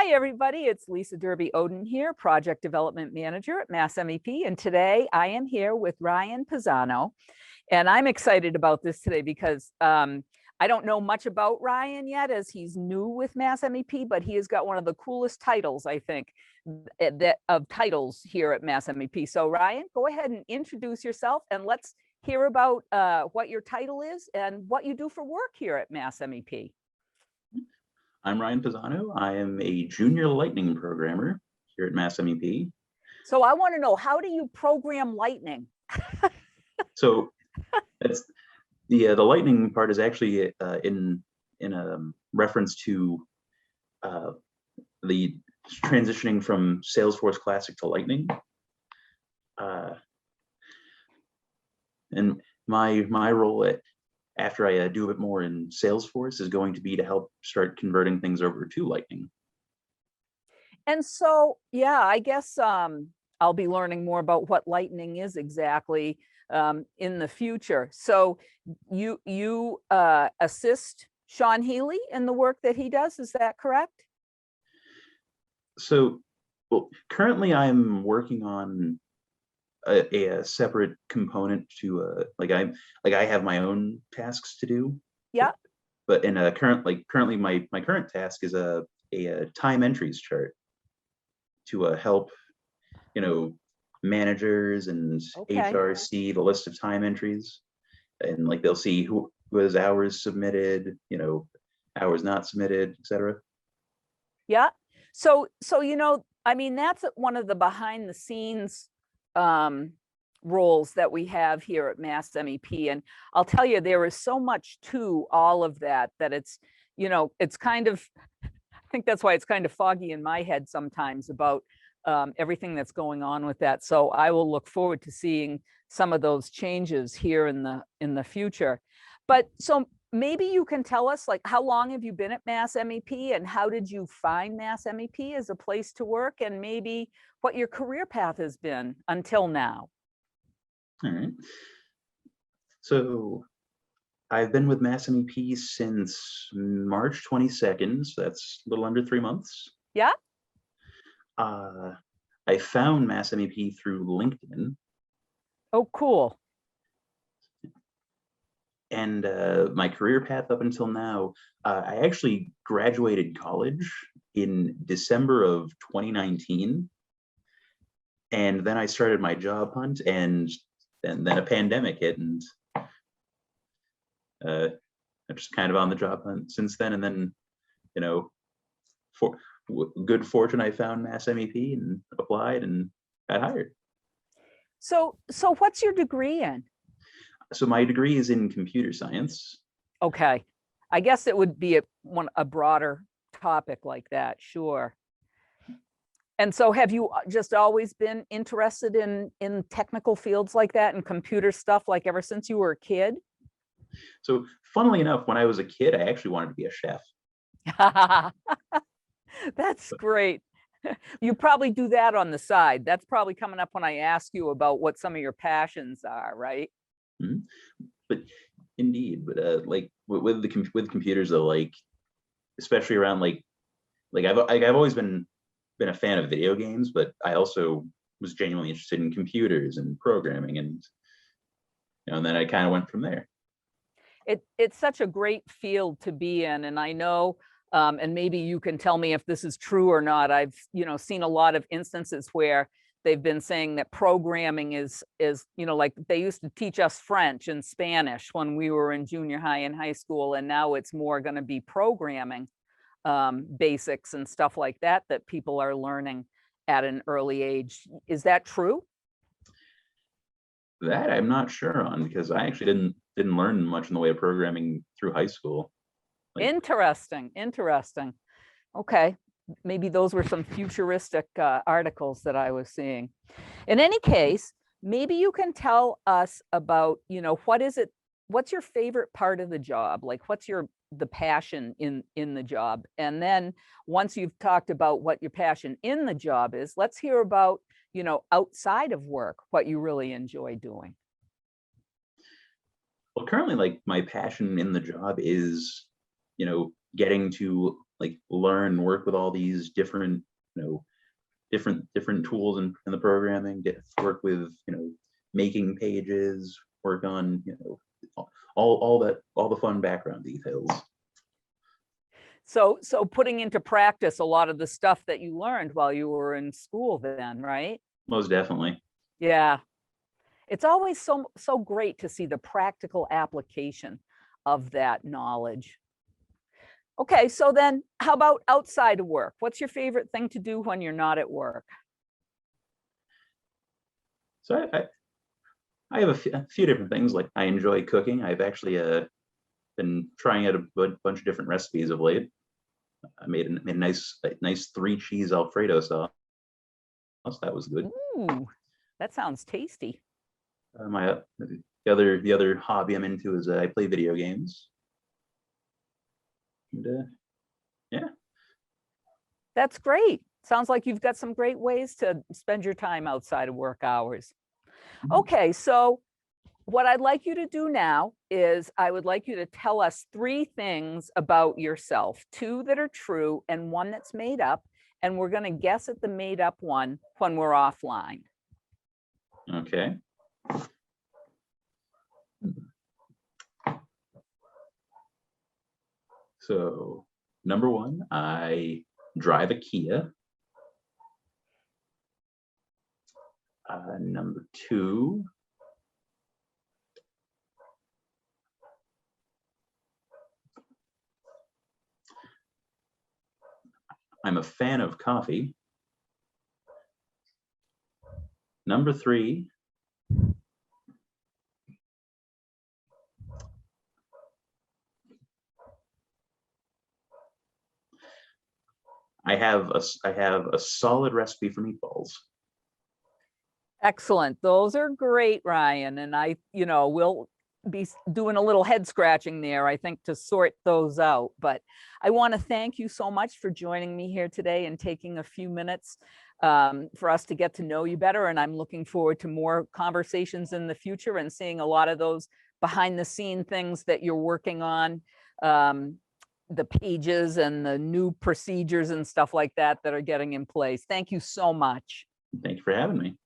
Hi, everybody. It's Lisa Derby Oden here, Project Development Manager at Mass MEP. And today I am here with Ryan Pisano. And I'm excited about this today because I don't know much about Ryan yet as he's new with Mass MEP, but he has got one of the coolest titles, I think, of titles here at Mass MEP. So Ryan, go ahead and introduce yourself and let's hear about what your title is and what you do for work here at Mass MEP. I'm Ryan Pisano. I am a junior Lightning programmer here at Mass MEP. So I want to know, how do you program Lightning? So that's the Lightning part is actually in reference to the transitioning from Salesforce Classic to Lightning. And my role after I do a bit more in Salesforce is going to be to help start converting things over to Lightning. And so, yeah, I guess I'll be learning more about what Lightning is exactly in the future. So you assist Sean Healy in the work that he does, is that correct? So, well, currently I'm working on a separate component to I have my own tasks to do. Yeah. But in a currently my current task is a time entries chart to help managers and Okay. HR see the list of time entries, and like they'll see who has hours submitted, hours not submitted, etc. Yeah. So I mean, that's one of the behind the scenes roles that we have here at Mass MEP. And I'll tell you, there is so much to all of that it's, it's kind of, I think that's why it's kind of foggy in my head sometimes about everything that's going on with that. So I will look forward to seeing some of those changes here in the future. But so maybe you can tell us, like, how long have you been at Mass MEP and how did you find Mass MEP as a place to work, and maybe what your career path has been until now? All right. So I've been with Mass MEP since March 22nd, so that's a little under 3 months. Yeah. I found Mass MEP through LinkedIn. Oh, cool. And my career path up until now, I actually graduated college in December of 2019. And then I started my job hunt, and then a pandemic hit, and I'm just kind of on the job hunt since then. And then, for good fortune, I found Mass MEP and applied and got hired. So what's your degree in? So my degree is in computer science. Okay. I guess it would be a broader topic like that, sure. And so have you just always been interested in technical fields like that and computer stuff, like ever since you were a kid? So funnily enough, when I was a kid, I actually wanted to be a chef. That's great. You probably do that on the side. That's probably coming up when I ask you about what some of your passions are, right? Mhm. But indeed, but like with computers though, like especially around I've always been a fan of video games, but I also was genuinely interested in computers and programming, and then I kind of went from there. It's such a great field to be in, and I know, and maybe you can tell me if this is true or not. I've seen a lot of instances where they've been saying that programming is like they used to teach us French and Spanish when we were in junior high and high school, and now it's more going to be programming basics and stuff like that people are learning at an early age. Is that true? That I'm not sure on, because I actually didn't learn much in the way of programming through high school. Interesting. Okay, maybe those were some futuristic articles that I was seeing. In any case, maybe you can tell us about, what's your favorite part of the job? Like, what's the passion in the job? And then once you've talked about what your passion in the job is, let's hear about, outside of work, what you really enjoy doing. Well, currently, like my passion in the job is, getting to like learn and work with all these different, you know, different tools in the programming, work with, you know, making pages, work on, you know, all the fun background details. So putting into practice a lot of the stuff that you learned while you were in school then, right? Most definitely. Yeah. It's always so great to see the practical application of that knowledge. Okay, so then how about outside of work? What's your favorite thing to do when you're not at work? So I have a few different things. Like I enjoy cooking. I've actually been trying out a bunch of different recipes of late. I made a nice 3-cheese Alfredo sauce. That was good. Ooh, that sounds tasty. The other hobby I'm into is I play video games. And, yeah. That's great. Sounds like you've got some great ways to spend your time outside of work hours. Okay, so what I'd like you to do now is I would like you to tell us 3 things about yourself, 2 that are true and 1 that's made up. And we're going to guess at the made up one when we're offline. Okay. So number 1, I drive a Kia. Number 2, I'm a fan of coffee. Number 3, I have a solid recipe for meatballs. Excellent. Those are great, Ryan. And I, we'll be doing a little head scratching there, I think, to sort those out. But I want to thank you so much for joining me here today and taking a few minutes for us to get to know you better. And I'm looking forward to more conversations in the future and seeing a lot of those behind the scene things that you're working on, the pages and the new procedures and stuff like that that are getting in place. Thank you so much. Thank you for having me.